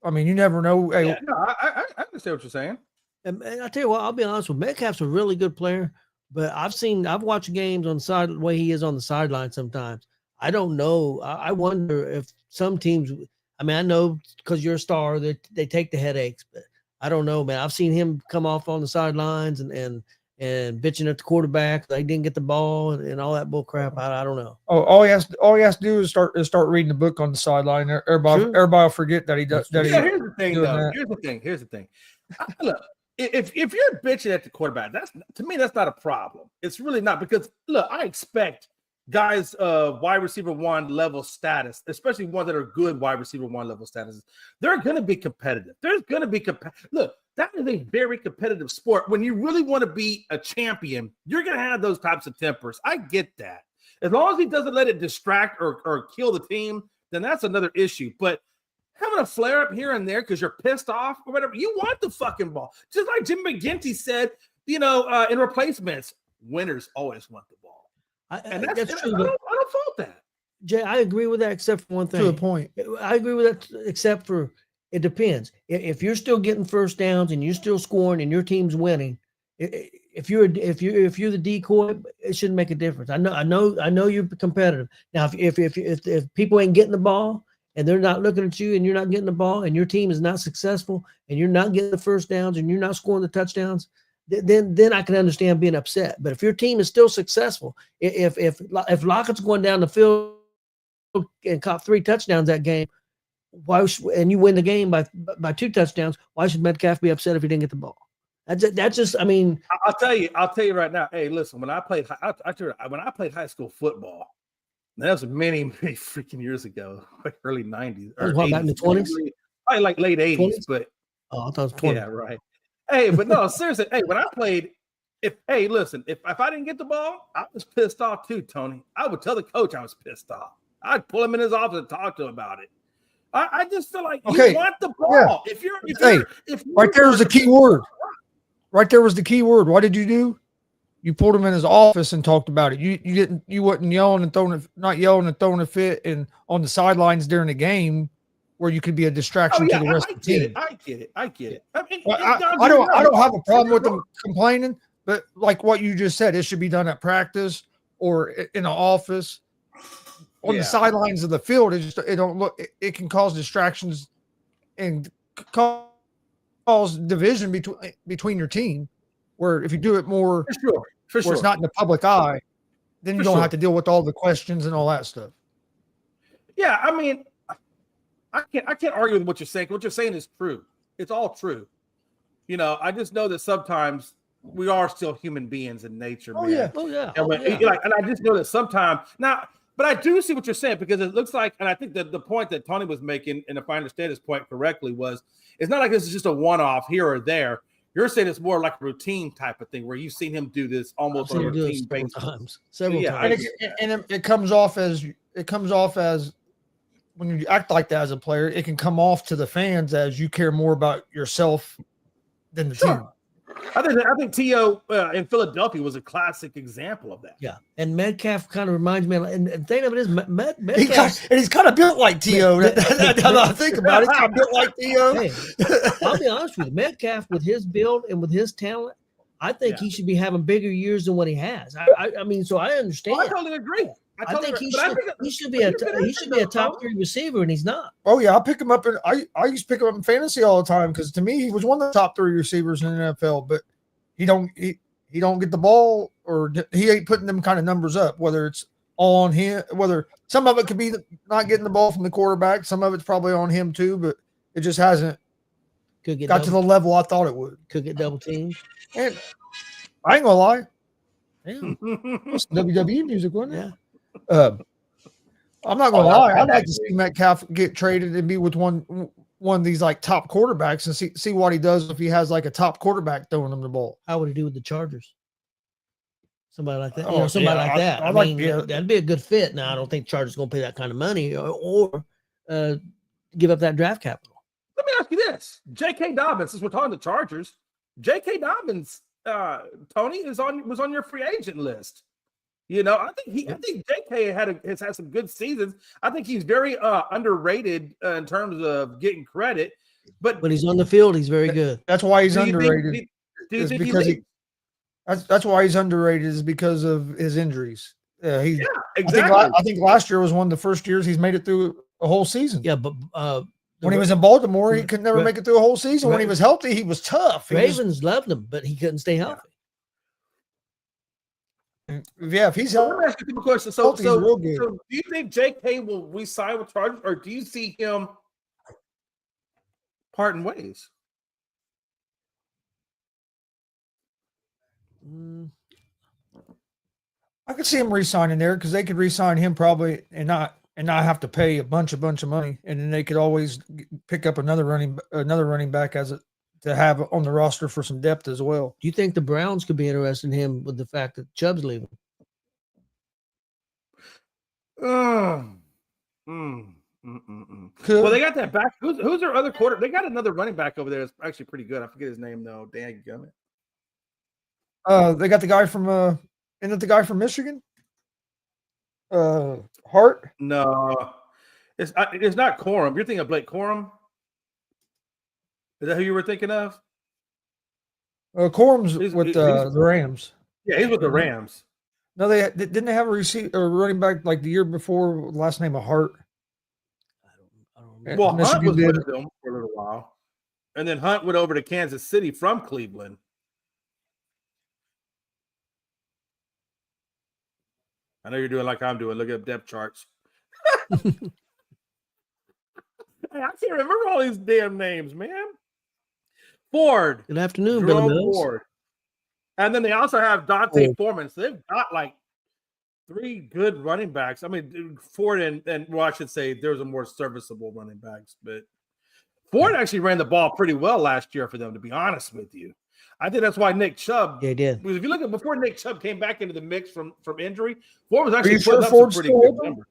I mean, you never know. Hey, I understand what you're saying. And I tell you what, I'll be honest with you, Metcalf's a really good player, but I've watched games on the side the way he is on the sideline sometimes. I don't know. I wonder if some teams. I mean, I know because you're a star that they take the headaches, but I don't know, man. I've seen him come off on the sidelines and bitching at the quarterback. They didn't get the ball and all that bull crap. I don't know. Oh, all he has to do is start reading the book on the sideline. Everybody will forget that he does. Here's the thing, though. Here's the thing. Look, if you're bitching at the quarterback, to me that's not a problem. It's really not because look, I expect guys wide receiver 1 level status, especially ones that are good wide receiver 1 level status. They're going to be competitive. There's going to be look. That is a very competitive sport. When you really want to be a champion, you're going to have those types of tempers. I get that. As long as he doesn't let it distract or kill the team, then that's another issue. But having a flare up here and there because you're pissed off or whatever, you want the fucking ball. Just like Jim McGinty said, in replacements, winners always want the ball. That's true. I don't fault that. Jay, I agree with that except for one thing. To a point. I agree with that except for it depends. If you're still getting first downs and you're still scoring and your team's winning, if you're the decoy, it shouldn't make a difference. I know you're competitive. Now, if people ain't getting the ball and they're not looking at you and you're not getting the ball and your team is not successful and you're not getting the first downs and you're not scoring the touchdowns, then I can understand being upset. But if your team is still successful, if Lockett's going down the field and caught 3 touchdowns that game, and you win the game by 2 touchdowns, why should Metcalf be upset if he didn't get the ball? That's just. I mean, I'll tell you right now. Hey, listen. When I played high school football, that was many freaking years ago, like early '90s or back in the 20s, probably like late '80s. 20s? But I thought it was 20. Yeah, right. Hey, but no, seriously. Hey, when I played, if I didn't get the ball, I was pissed off too, Tony. I would tell the coach I was pissed off. I'd pull him in his office and talk to him about it. I just feel like you want the ball. Yeah. If right there was the key word. Right there was the key word. What did you do? You pulled him in his office and talked about it. You wasn't yelling and throwing a fit and on the sidelines during the game where you could be a distraction to the rest of the team. I get it. I mean, I don't have a problem with them complaining, but like what you just said, it should be done at practice or in an office. On the sidelines of the field, it can cause distractions and cause division between your team. Where if you do it more, for sure, it's not in the public eye, then you don't have to deal with all the questions and all that stuff. Yeah, I mean, I can't argue with what you're saying. What you're saying is true. It's all true. You know, I just know that sometimes we are still human beings in nature, man. And I just know that sometimes now. But I do see what you're saying because it looks like, and I think that the point that Tony was making, and if I understand his point correctly, was it's not like this is just a one-off here or there. You're saying it's more like a routine type of thing where you've seen him do this almost on a routine basis. Several times. And it comes off as when you act like that as a player, it can come off to the fans as you care more about yourself than the team. I think T.O. In Philadelphia was a classic example of that. Yeah, and Metcalf kind of reminds me, and the thing of it is, Metcalf, he's kind of built like T.O. Now that I think about it, he's kind of built like T.O. Hey, I'll be honest with you, Metcalf with his build and with his talent, I think he should be having bigger years than what he has. I mean, so I understand. I totally agree. I think he should be a top 3 receiver, and he's not. Oh yeah, I pick him up, and I used to pick him up in fantasy all the time because to me he was one of the top 3 receivers in the NFL. But he don't get the ball, or he ain't putting them kind of numbers up. Whether it's all on him, whether some of it could be not getting the ball from the quarterback, some of it's probably on him too. But it just hasn't got to the level I thought it would. Could get double teamed. And I ain't gonna lie, damn, it's WWE music, wasn't it? Yeah. I'm not gonna lie. I'd like to see Metcalf get traded and be with one of these like top quarterbacks and see what he does if he has like a top quarterback throwing him the ball. How would he do with the Chargers? Somebody like that. I mean, that'd be a good fit. Now, I don't think Chargers going to pay that kind of money or give up that draft capital. Let me ask you this: J.K. Dobbins, since we're talking the Chargers, J.K. Dobbins, Tony was on your free agent list. You know, I think J.K. has had some good seasons. I think he's very underrated in terms of getting credit. But when he's on the field, he's very good. That's why he's underrated. That's why he's underrated is because of his injuries. Exactly. I think last year was one of the first years he's made it through a whole season. Yeah, but when he was in Baltimore, he could never make it through a whole season. When he was healthy, he was tough. Ravens loved him, but he couldn't stay healthy. Yeah, if he's healthy. Let me ask you a question. So do you think J.K. will re-sign with Chargers, or do you see him parting ways? I could see him re-signing there because they could re-sign him probably and not have to pay a bunch of money, and then they could always pick up another running back to have on the roster for some depth as well. Do you think the Browns could be interested in him with the fact that Chubb's leaving? Well, they got that back. Who's their other quarter? They got another running back over there that's actually pretty good. I forget his name though. Dang gummit. They got the guy from isn't it the guy from Michigan? Hart? No, it's not Corum. You're thinking of Blake Corum. Is that who you were thinking of? Corum's with the Rams. Yeah, he's with the Rams. No, didn't they have a running back like the year before, last name of Hart? I don't know. Well, Hunt was with them for a little while, and then Hunt went over to Kansas City from Cleveland. I know you're doing like I'm doing. Look at depth charts. Hey, I can't remember all these damn names, man. Ford. Good afternoon, Billy Jerome Mills. Ford. And then they also have Dante Foreman. So they've got like 3 good running backs. I mean, Ford and well, I should say there's a more serviceable running backs, but Ford actually ran the ball pretty well last year for them, to be honest with you. I think that's why Nick Chubb. Yeah, he did. Because if you look at before Nick Chubb came back into the mix from injury, Ford was actually sure putting up Ford's some pretty still good with him? numbers.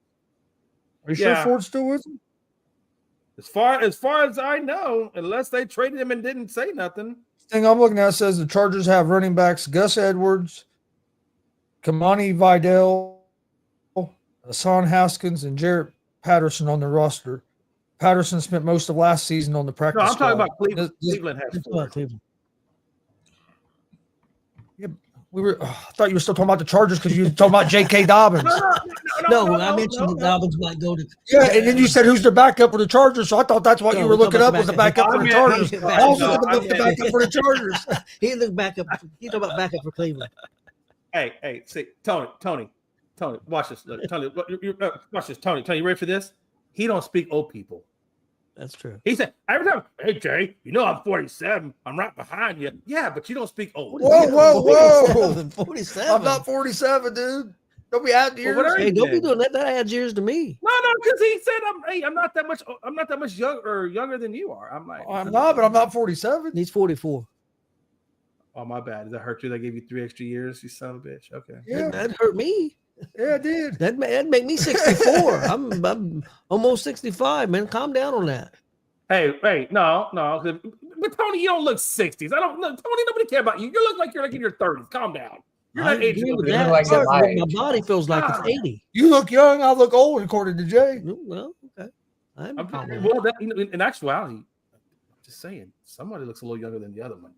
Are you sure Ford's still with him? As far as I know, unless they traded him and didn't say nothing. Thing I'm looking at says the Chargers have running backs Gus Edwards, Kamani Vidal, Hassan Haskins, and Jarrett Patterson on the roster. Patterson spent most of last season on the practice No, I'm squad. talking about Cleveland. Cleveland has It's Ford. about Cleveland. I thought you were still talking about the Chargers because you were talking about J.K. Dobbins. No, I mentioned that Dobbins might go to. Yeah, and then you said who's the backup for the Chargers, so I thought that's what No, you were we're looking talking up was the about backup for the Chargers. backup. I also No, looking up the backup for the Chargers. He looked backup. He's talking about backup for Cleveland. Hey, see, Tony, watch this. Look, Tony, watch this. Tony, you ready for this? He don't speak old people. That's true. He said every time, hey Jay, you know I'm 47. I'm right behind you. Yeah, but you don't speak old. Whoa. 47. I'm not 47, dude. Don't be out here. whatever. Hey, don't be doing that. That adds years to me. No, because he said I'm not that much younger than you are. I'm like, I'm not, but I'm not 47. He's 44. oh my bad. Does that hurt you? They gave you 3 extra years, you son of a bitch. Okay. Yeah, That hurt me. yeah, I did. That'd make me 64. I'm almost 65, man. Calm down on that. Hey, no. But Tony, you don't look 60s. I don't know. Tony, nobody care about you. You look like you're like in your 30s. Calm down. You're I not aging. agree with You're that. like but my my age. body feels like it's 80. You look young. I look old, according to Jay. Well, okay. I'm Well, in actuality, I'm just saying, somebody looks a little younger than the other one.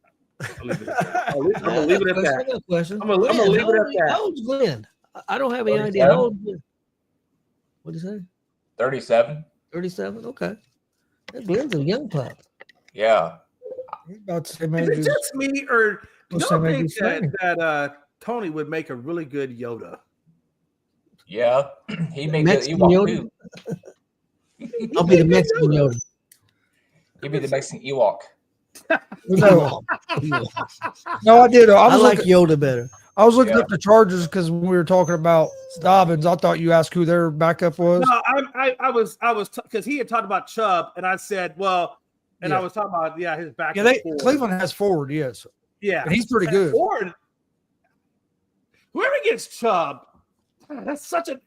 I'll leave it at that. I'm gonna leave it at that. Question. I'm gonna leave it at that. How old's Glenn? I don't have any 37? idea. How old is Glenn? What did you say? 37. 37? Okay. That Glenn's a young pup. Yeah. He's about the same Is age it as just me, or do Well, y'all same age think as Frank. that Tony would make a really good Yoda? Yeah. He made Mexican the Ewok Yoda? too. I'll be the Mexican Yoda. He'd be the Mexican Ewok. no, no, I did. I like Yoda better. I was looking Yeah. up the Chargers because when we were talking about Dobbins, I thought you asked who their backup was. No, I was because he had talked about Chubb, and I said, well, and I was talking about his back. Yeah, Cleveland has Ford, yes. Yeah, And he's pretty good. Ford, whoever gets Chubb, that's such a.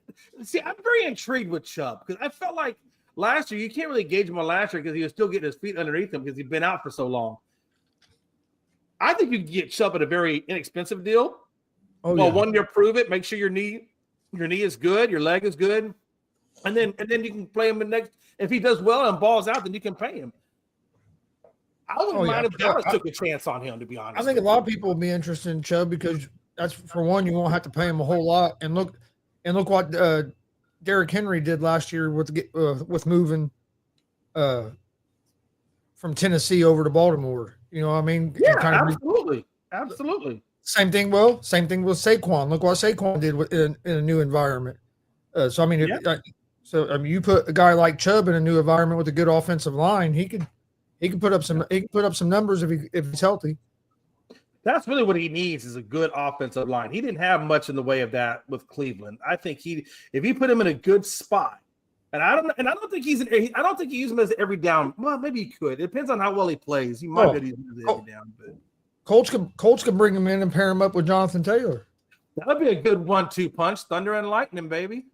See, I'm very intrigued with Chubb because I felt like last year you can't really gauge him on last year because he was still getting his feet underneath him because he'd been out for so long. I think you can get Chubb at a very inexpensive deal. Oh, Well, yeah. 1 year, prove it. Make sure your knee is good, your leg is good, and then you can play him the next. If he does well and balls out, then you can pay him. I wouldn't mind if Dallas took a chance on him. To be honest, I think a lot of people will be interested in Chubb because that's for one, you won't have to pay him a whole lot. And look what Derrick Henry did last year with moving from Tennessee over to Baltimore. You know what I mean? Yeah, And kind of absolutely. Same thing with Saquon. Look what Saquon did in a new environment. So I mean, you put a guy like Chubb in a new environment with a good offensive line, he could put up some numbers if he's healthy. That's really what he needs is a good offensive line. He didn't have much in the way of that with Cleveland. I think if he put him in a good spot, and I don't think he uses him as every down. Well, maybe he could. It depends on how well he plays. He might be able to use him as every down, but. Colts can bring him in and pair him up with Jonathan Taylor. That'd be a good 1-2 punch, thunder and lightning, baby.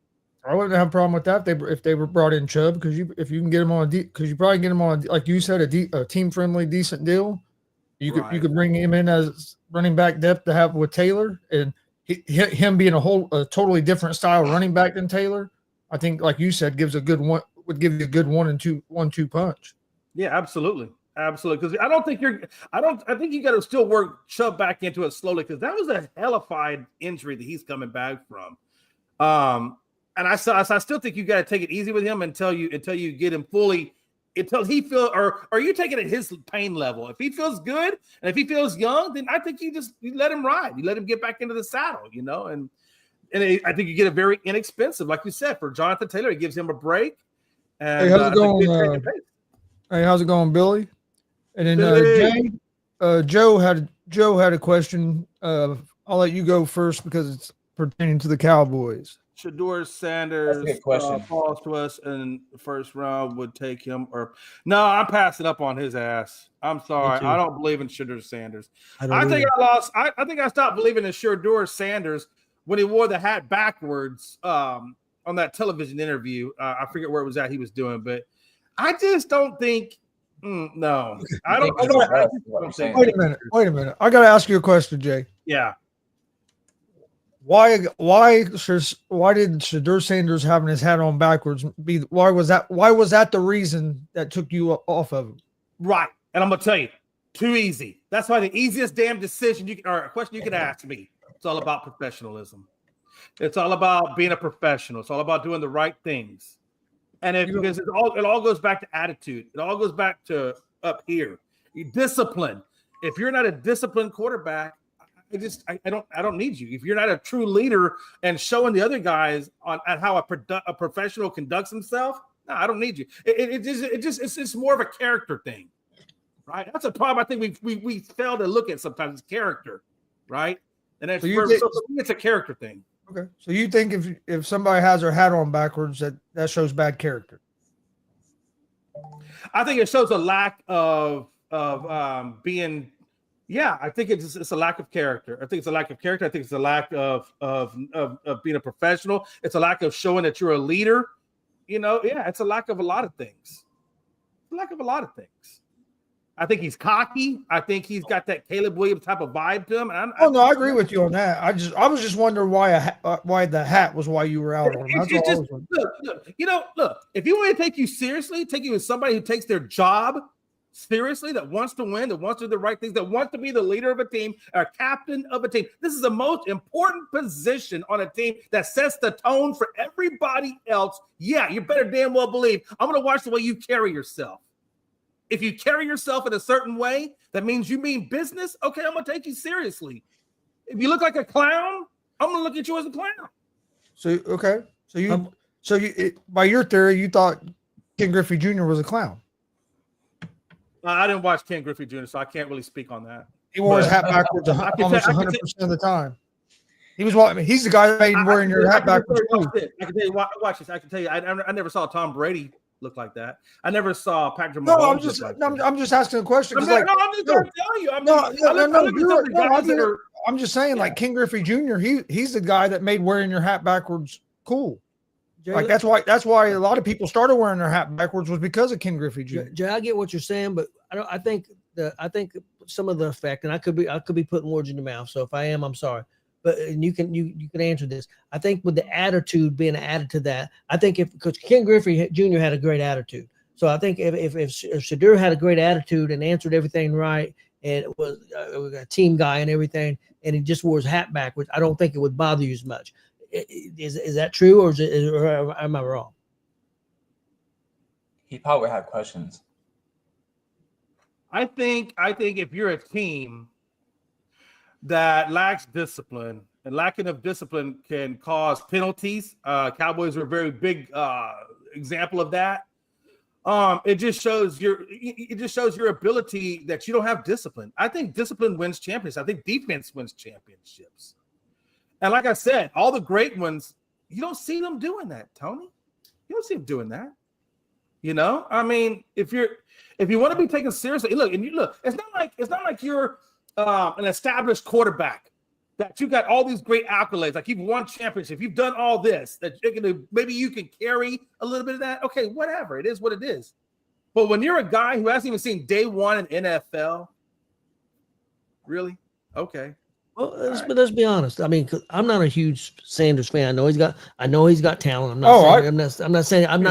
I wouldn't have a problem with that if they were brought in Chubb because if you can get him on because you probably get him on, like you said, a team friendly decent deal. You could bring him in as running back depth to have with Taylor, and him being a totally different style running back than Taylor. I think, like you said, would give you a good 1-2 punch. Yeah, absolutely. Absolutely, because I think you got to still work Chubb back into it slowly because that was a hellified injury that he's coming back from. And I still think you got to take it easy with him until you get him fully, until he feel or you take it at his pain level. If he feels good and if he feels young, then I think you let him ride. You let him get back into the saddle, and I think you get a very inexpensive, like you said, for Jonathan Taylor. It gives him a break. And, Hey, how's it going, Billy? And then Billy. Jay, Joe had a question. I'll let you go first because it's pertaining to the Cowboys. Shedeur Sanders That's a good question. falls to us in the first round, would take him. Or no, I'm passing up on his ass. I'm sorry. I don't believe in Shedeur Sanders. I think I stopped believing in Shedeur Sanders when he wore the hat backwards on that television interview. I forget where it was at he was doing, but I just don't think. No, I don't. Wait a minute. I got to ask you a question, Jay. Yeah. Why did Shedeur Sanders having his hat on backwards why was that the reason that took you off of him? Right. And I'm gonna tell you, too easy. That's why the easiest damn decision or a question you can ask me. It's all about professionalism. It's all about being a professional. It's all about doing the right things. And because it all goes back to attitude. It all goes back to up here. Discipline. If you're not a disciplined quarterback, I don't need you. If you're not a true leader and showing the other guys at how a professional conducts himself, no, I don't need you. It's more of a character thing, right? That's a problem. I think we fail to look at sometimes. It's character, right? And that's for me, it's a character thing. Okay, so you think if somebody has their hat on backwards, that shows bad character? I think it shows a lack of being. Yeah, I think it's a lack of character. I think it's a lack of character. I think it's a lack of being a professional. It's a lack of showing that you're a leader. It's a lack of a lot of things. I think he's cocky. I think he's got that Caleb Williams type of vibe to him. I agree with you on that. I was just wondering why the hat was why you were out on him. Look. If you want to take you seriously, take you as somebody who takes their job seriously, that wants to win, that wants to do the right things, that wants to be the leader of a team, a captain of a team. This is the most important position on a team that sets the tone for everybody else. Yeah, you better damn well believe I'm going to watch the way you carry yourself. If you carry yourself in a certain way, that means you mean business. Okay, I'm going to take you seriously. If you look like a clown, I'm going to look at you as a clown. So by your theory, you thought Ken Griffey Jr. was a clown. I didn't watch Ken Griffey Jr., so I can't really speak on that. He wore his hat backwards almost 100% of the time. He's the guy that made wearing your hat backwards. I can tell you, watch this. I can tell you, I never saw Tom Brady look like that. I never saw Patrick Mahomes. I'm just asking a question. I'm just trying to tell you. I'm just saying, like Ken Griffey Jr. He's the guy that made wearing your hat backwards cool. Like that's why a lot of people started wearing their hat backwards was because of Ken Griffey Jr. Jay, I get what you're saying, but I think some of the effect, and I could be putting words in your mouth. So if I am, I'm sorry. But you can answer this. I think with the attitude being added to that, I think because Ken Griffey Jr. had a great attitude, so I think if Shedeur had a great attitude and answered everything right, and it was a team guy and everything, and he just wore his hat backwards, I don't think it would bother you as much. Is that true, or am I wrong? He probably had questions. I think if you're a team that lacks discipline, and lacking of discipline can cause penalties. Cowboys are a very big example of that. It just shows your ability that you don't have discipline. I think discipline wins championships. I think defense wins championships. And like I said, all the great ones, you don't see them doing that, Tony. You don't see them doing that. I mean, if you want to be taken seriously, it's not like you're an established quarterback that you got all these great accolades, like you've won championships, you've done all this, that maybe you can carry a little bit of that. Okay, whatever. It is what it is. But when you're a guy who hasn't even seen day one in NFL, really? Okay. Well, let's be honest. I mean, 'cause I'm not a huge Sanders fan. I know he's got talent. I'm not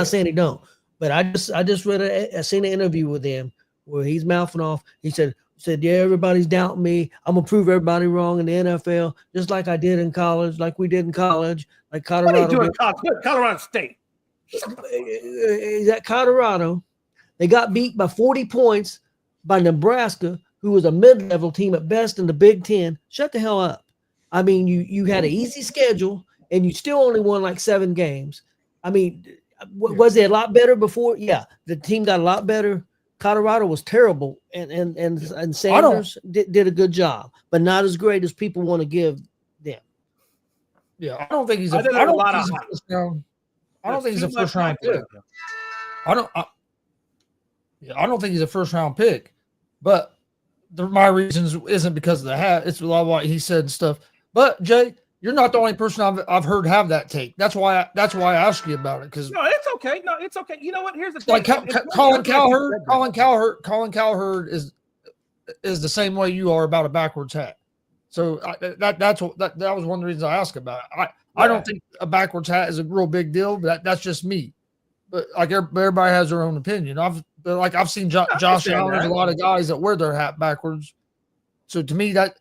saying he don't. But I just seen an interview with him where he's mouthing off. He said, yeah, everybody's doubting me. I'm gonna prove everybody wrong in the NFL, just like I did in college, like we did in college, like Colorado. What are you doing in Colorado State? He's at Colorado. They got beat by 40 points by Nebraska, who was a mid-level team at best in the Big Ten. Shut the hell up. I mean, you had an easy schedule, and you still only won like 7 games. I mean, was it a lot better before? Yeah, the team got a lot better Colorado was terrible, and Sanders did a good job, but not as great as people want to give them. Yeah, I don't think he's a first round pick. I don't think he's a first round pick, but my reasons isn't because of the hat. It's a lot of what he said and stuff. But Jay, you're not the only person I've heard have that take. That's why I asked you about it. Because no, it's okay. No, it's okay. You know what? Here's the thing. Like Colin Cowherd is the same way you are about a backwards hat. So that was one of the reasons I asked about it. I don't think a backwards hat is a real big deal, but that's just me. But like everybody has their own opinion. I've seen Josh Allen. There's a lot of guys that wear their hat backwards. So to me, that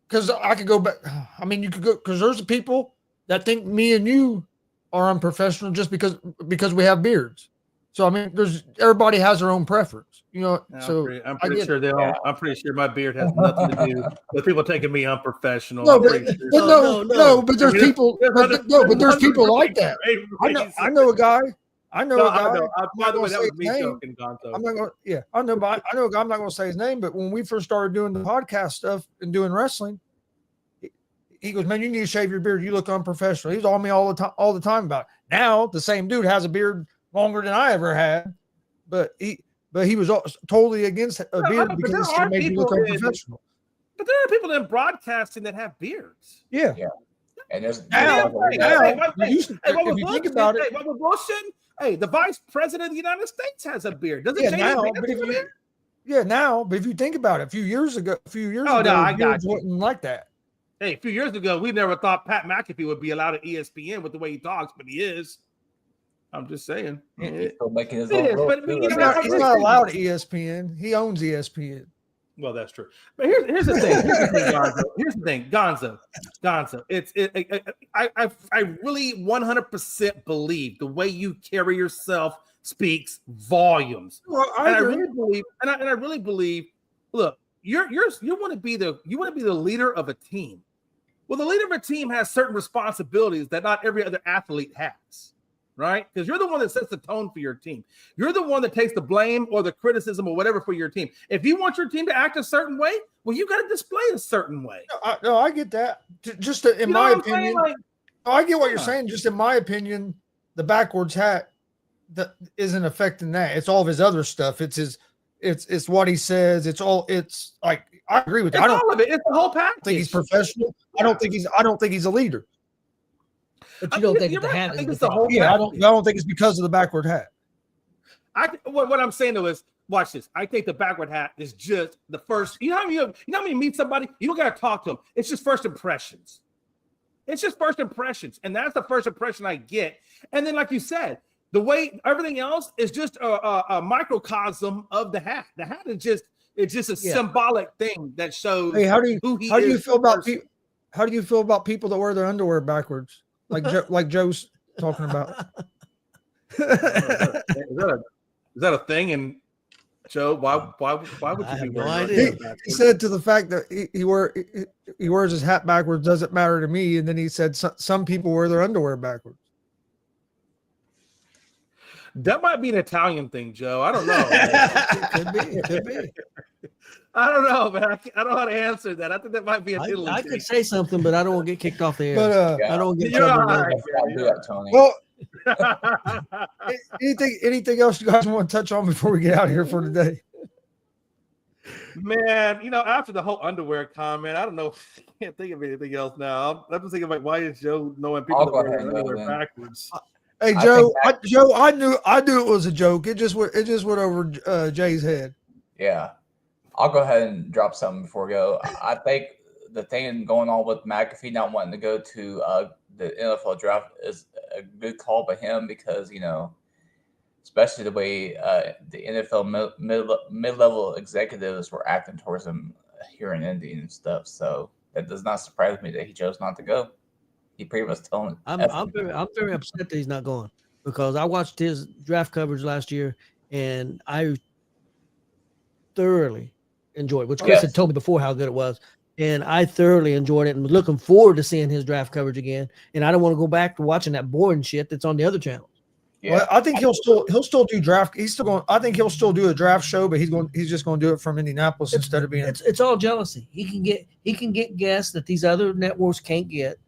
because I could go back. I mean, you could go because there's people that think me and you are unprofessional just because we have beards. So I mean, everybody has their own preference, you know. I'm pretty sure my beard has nothing to do with people taking me unprofessional. No, but there's people. But there's people like that. I know a guy. By the way, that was me joking, Gonzo. I know a guy. I'm not going to say his name, but when we first started doing the podcast stuff and doing wrestling, he goes, "Man, you need to shave your beard. You look unprofessional." He was on me all the time about it. Now the same dude has a beard longer than I ever had, but he was totally against a beard because it made me look unprofessional. But there are people in broadcasting that have beards. Yeah. And there's if you think about it, hey, the vice president of the United States has a beard. Does it change now? But if you think about it, a few years ago, beards wasn't like that. Hey, a few years ago, we never thought Pat McAfee would be allowed at ESPN with the way he talks, but he is. I'm just saying. He's still making his he's not allowed at ESPN. He owns ESPN. Well, that's true. But here's the thing. Here's the thing, Gonzo. I really 100% believe the way you carry yourself speaks volumes. Well, I really believe. Look, you want to be the leader of a team. Well, the leader of a team has certain responsibilities that not every other athlete has. Right? Because you're the one that sets the tone for your team. You're the one that takes the blame or the criticism or whatever for your team. If you want your team to act a certain way, well, you got to display a certain way. No, I get that. Just in my opinion, I get what you're saying. Just in my opinion, the backwards hat that isn't affecting that. It's all of his other stuff. It's what he says. It's like I agree with that. All of it. It's the whole package. I think he's professional. I don't think he's a leader. But you don't think the hat is the whole? Yeah, I don't think it's because of the backward hat. What I'm saying though is, watch this. I think the backward hat is just the first. You know how you meet somebody, you don't got to talk to them. It's just first impressions. It's just first impressions, and that's the first impression I get. And then, like you said, the way everything else is just a microcosm of the hat. The hat is just a symbolic thing that shows. Hey, how do you feel about people that wear their underwear backwards? Like Joe's talking about. Is that a thing? And Joe, why would you be wearing that? He said to the fact that he wears his hat backwards doesn't matter to me, and then he said some people wear their underwear backwards. That might be an Italian thing, Joe. I don't know. It could be. I don't know, but I don't know how to answer that. I think that might be a Italy I thing. could say something, but I don't want to get kicked off the air. But I don't want to get trouble. Tony. Well, anything else you guys want to touch on before we get out of here for today? Man, after the whole underwear comment, I don't know. I can't think of anything else now. I'm just thinking about why is Joe knowing people that wear underwear backwards. Hey Joe, I knew it was a joke. It just went over Jay's head. Yeah, I'll go ahead and drop something before we go. I think the thing going on with McAfee not wanting to go to the NFL draft is a good call by him because especially the way the NFL mid-level executives were acting towards him here in Indy and stuff. So that does not surprise me that he chose not to go. He pretty much told him. I'm very upset that he's not going because I watched his draft coverage last year and I thoroughly enjoyed it, which Chris had told me before how good it was. And I thoroughly enjoyed it and was looking forward to seeing his draft coverage again. And I don't want to go back to watching that boring shit that's on the other channel. Yeah. Well, I think he'll still do draft. He's still going. I think he'll still do a draft show, but he's just going to do it from Indianapolis instead of being. It's all jealousy. He can get guests that these other networks can't get.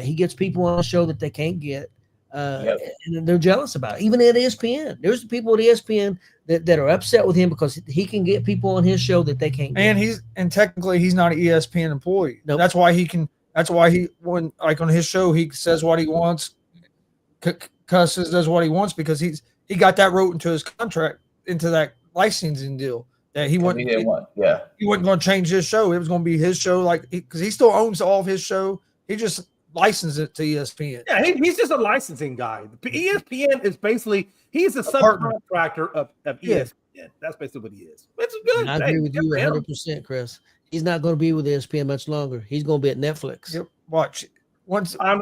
He gets people on the show that they can't get, and they're jealous about it. Even at ESPN, there's people at ESPN that are upset with him because he can get people on his show that they can't get. And technically he's not an ESPN employee. Nope. That's why when like on his show he says what he wants, cusses, does what he wants because he got that wrote into his contract, into that licensing deal that he wasn't going to change his show. It was going to be his show, like because he still owns all of his show. He just licensed it to ESPN. Yeah, he's just a licensing guy. ESPN is basically he's a subcontractor of ESPN. That's basically what he is. It's good. And I agree with you 100%, Chris. He's not going to be with ESPN much longer. He's going to be at Netflix. Yep. Watch. Once I have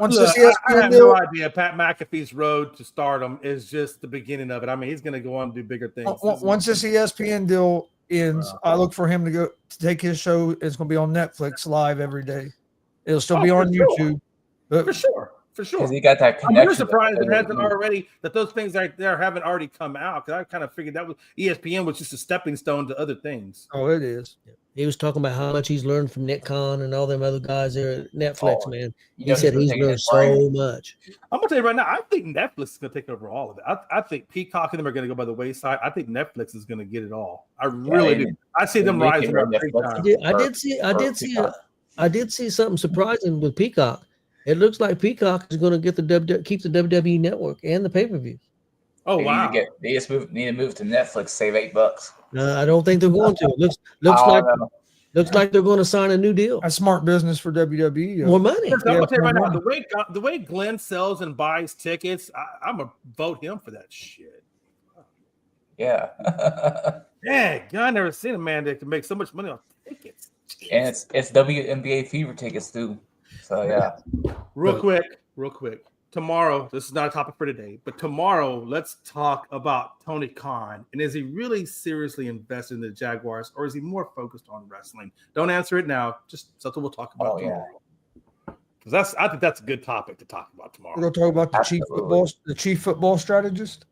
deal, no idea. Pat McAfee's road to stardom is just the beginning of it. I mean, he's going to go on and do bigger things. Once this ESPN deal ends, I look for him to take his show. It's going to be on Netflix live every day. It'll still be on YouTube. But for sure. Because he got that connection. I'm really surprised it hasn't already, that those things right there haven't already come out. Because I kind of figured that was ESPN was just a stepping stone to other things. Oh, it is. He was talking about how much he's learned from Nick Khan and all them other guys there at Netflix, man. He said he's learned so much. I'm going to tell you right now, I think Netflix is going to take over all of it. I think Peacock and them are going to go by the wayside. I think Netflix is going to get it all. I really do. I see them rising up big time. I did see something surprising with Peacock. It looks like Peacock is going to get keep the WWE network and the pay-per-view. Oh, wow. They just need to move to Netflix, save $8. I don't think they're going to. It looks like they're going to sign a new deal. A smart business for WWE. More money. I'm going to tell you right now, the way Glenn sells and buys tickets, I'm going to vote him for that shit. Yeah. Yeah, I never seen a man that can make so much money on tickets. Jeez. And it's WNBA Fever tickets too. So yeah. Real quick. Tomorrow, this is not a topic for today, but tomorrow, let's talk about Tony Khan. And is he really seriously invested in the Jaguars, or is he more focused on wrestling? Don't answer it now. Just something we'll talk about tomorrow. Because I think that's a good topic to talk about tomorrow. We're going to talk about the chief football strategist.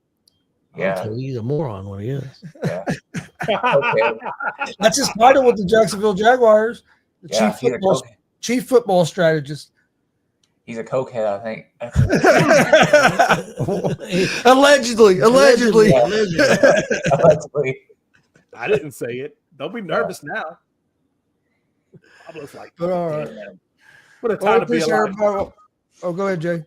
Yeah, he's a moron when he is. Yeah. That's his title with the Jacksonville Jaguars. The chief football strategist. He's a cokehead, I think. Allegedly. I didn't say it. Don't be nervous now. I was like, all right. What a time to be alive. Oh, go ahead, Jay.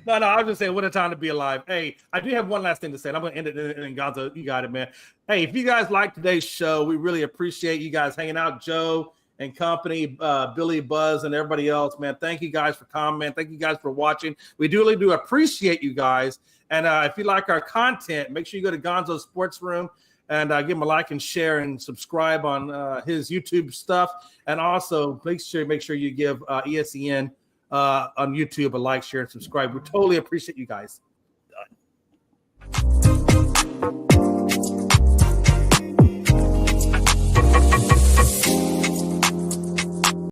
No, I was just saying, what a time to be alive. Hey, I do have one last thing to say, and I'm going to end it in Gonzo. You got it, man. Hey, if you guys like today's show, we really appreciate you guys hanging out. Joe and company, Billy, Buzz, and everybody else, man. Thank you guys for commenting. Thank you guys for watching. We really do appreciate you guys. And if you like our content, make sure you go to Gonzo's Sports Room and give him a like and share and subscribe on his YouTube stuff. And also make sure you give ESEN on YouTube a like, share, and subscribe. We totally appreciate you guys. Done.